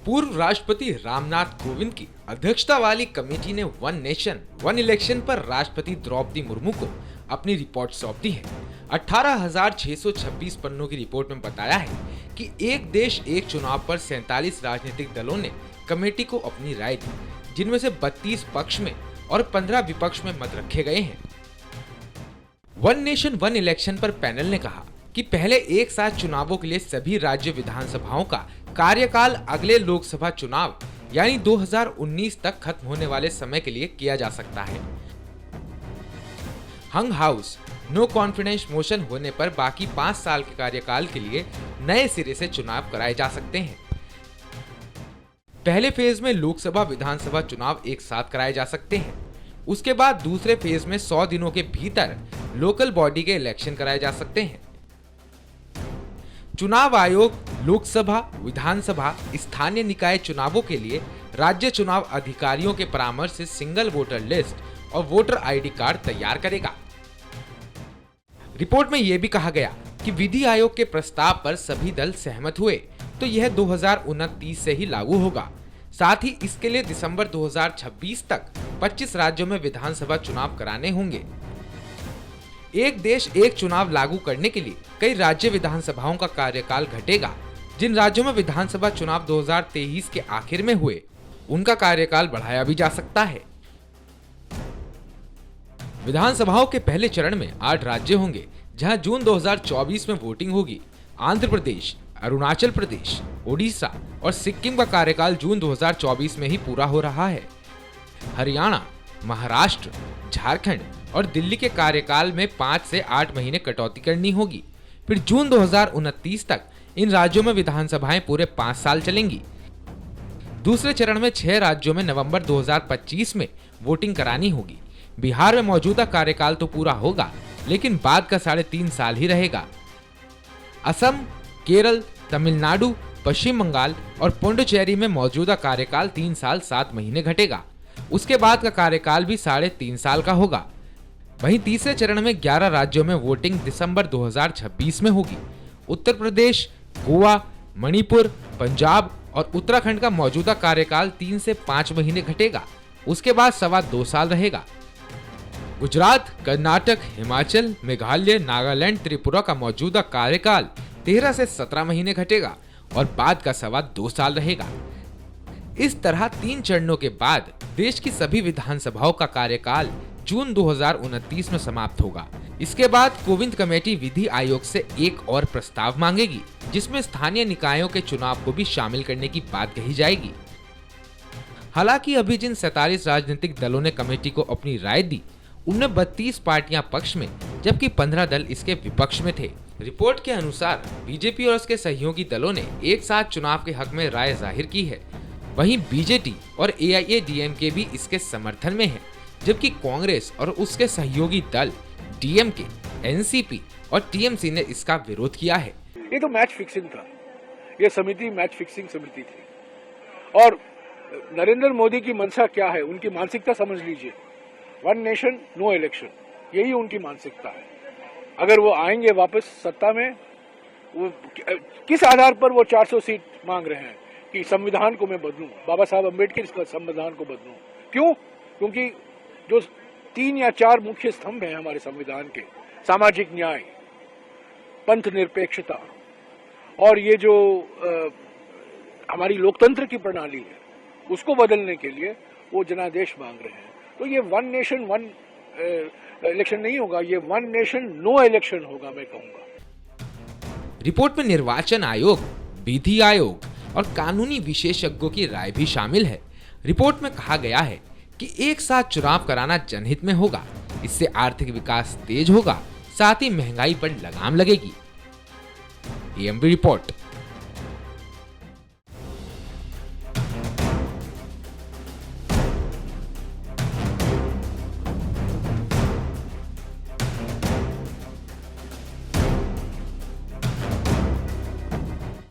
पूर्व राष्ट्रपति रामनाथ कोविंद की अध्यक्षता वाली कमेटी ने वन नेशन वन इलेक्शन पर राष्ट्रपति द्रौपदी मुर्मू को अपनी रिपोर्ट सौंप दी है। 18,626 पन्नों की रिपोर्ट में बताया है कि एक देश एक चुनाव पर 47 राजनीतिक दलों ने कमेटी को अपनी राय दी, जिनमें से 32 पक्ष में और 15 विपक्ष में मत रखे गए हैं। वन नेशन वन इलेक्शन पर पैनल ने कहा कि पहले एक साथ चुनावों के लिए सभी राज्य विधानसभाओं का कार्यकाल अगले लोकसभा चुनाव यानी 2019 तक खत्म होने वाले समय के लिए किया जा सकता है। हंग हाउस नो कॉन्फिडेंस मोशन होने पर बाकी 5 साल के कार्यकाल के लिए नए सिरे से चुनाव कराए जा सकते हैं। पहले फेज में लोकसभा विधानसभा चुनाव एक साथ कराए जा सकते हैं। उसके बाद दूसरे फेज में 100 दिनों के भीतर लोकल बॉडी के इलेक्शन कराए जा सकते हैं। चुनाव आयोग लोकसभा, विधानसभा, स्थानीय निकाय चुनावों के लिए राज्य चुनाव अधिकारियों के परामर्श से सिंगल वोटर लिस्ट और वोटर आईडी कार्ड तैयार करेगा। रिपोर्ट में यह भी कहा गया कि विधि आयोग के प्रस्ताव पर सभी दल सहमत हुए तो यह 2029 से ही लागू होगा। साथ ही इसके लिए दिसंबर 2026 तक 25 राज्यों में विधानसभा चुनाव कराने होंगे। एक देश एक चुनाव लागू करने के लिए कई राज्य विधानसभाओं का कार्यकाल घटेगा। जिन राज्यों में विधानसभा चुनाव 2023 के आखिर में हुए, उनका कार्यकाल बढ़ाया भी जा सकता है। विधानसभाओं के पहले चरण में 8 राज्य होंगे, जहां जून 2024 में वोटिंग होगी। आंध्र प्रदेश, अरुणाचल प्रदेश, ओडिशा और सिक्किम का कार्यकाल जून 2024 में ही पूरा हो रहा है। हरियाणा, महाराष्ट्र, झारखंड और दिल्ली के कार्यकाल में 5 से 8 महीने कटौती करनी होगी। फिर जून 2029 तक इन राज्यों में विधानसभाएं पूरे 5 साल चलेंगी। दूसरे चरण में 6 राज्यों में नवंबर 2025 में वोटिंग करानी होगी। बिहार में मौजूदा कार्यकाल तो पूरा होगा, लेकिन बाद का 3.5 साल ही रहेगा। असम, केरल, तमिलनाडु, पश्चिम बंगाल और पुडुचेरी में मौजूदा कार्यकाल 3 साल 7 महीने घटेगा। उसके बाद का कार्यकाल भी 3.5 साल का होगा। वहीं तीसरे चरण में 11 राज्यों में वोटिंग दिसंबर 2026 में होगी। उत्तर प्रदेश, गोवा, मणिपुर, पंजाब और उत्तराखंड का मौजूदा कार्यकाल 3 से 5 महीने घटेगा। उसके बाद 2.25 साल रहेगा। गुजरात, कर्नाटक, हिमाचल, मेघालय, नागालैंड, त्रिपुरा का मौजूदा कार्यकाल 13 से 17 महीने घटेगा और बाद का 2.25 साल रहेगा। इस तरह 3 चरणों के बाद देश की सभी विधानसभाओं का कार्यकाल जून 2029 में समाप्त होगा। इसके बाद कोविंद कमेटी विधि आयोग से एक और प्रस्ताव मांगेगी, जिसमें स्थानीय निकायों के चुनाव को भी शामिल करने की बात कही जाएगी। हालांकि अभी जिन 47 राजनीतिक दलों ने कमेटी को अपनी राय दी, उनमें 32 पार्टियां पक्ष में जबकि 15 दल इसके विपक्ष में थे। रिपोर्ट के अनुसार बीजेपी और उसके सहयोगी दलों ने एक साथ चुनाव के हक में राय जाहिर की है। वहीं बीजेडी और AIADMK भी इसके समर्थन में है, जबकि कांग्रेस और उसके सहयोगी दल DMK, NCP और TMC ने इसका विरोध किया है। ये तो मैच फिक्सिंग था। ये समिति मैच फिक्सिंग समिति थी और नरेंद्र मोदी की मंशा क्या है, उनकी मानसिकता समझ लीजिए। वन नेशन नो इलेक्शन, यही उनकी मानसिकता है। अगर वो आएंगे वापस सत्ता में, वो किस आधार पर वो 400 सीट मांग रहे हैं कि संविधान को मैं बदलूं, बाबा साहब अम्बेडकर इसका संविधान को बदलूं। क्यों? क्योंकि जो 3 या 4 मुख्य स्तंभ हैं हमारे संविधान के, सामाजिक न्याय, पंथ निरपेक्षता और ये जो हमारी लोकतंत्र की प्रणाली है, उसको बदलने के लिए वो जनादेश मांग रहे हैं। तो ये वन नेशन वन इलेक्शन नहीं होगा, ये वन नेशन नो इलेक्शन होगा, मैं कहूंगा। रिपोर्ट में निर्वाचन आयोग, विधि आयोग और कानूनी विशेषज्ञों की राय भी शामिल है। रिपोर्ट में कहा गया है कि एक साथ चुनाव कराना जनहित में होगा। इससे आर्थिक विकास तेज होगा, साथ ही महंगाई पर लगाम लगेगी। AMB report.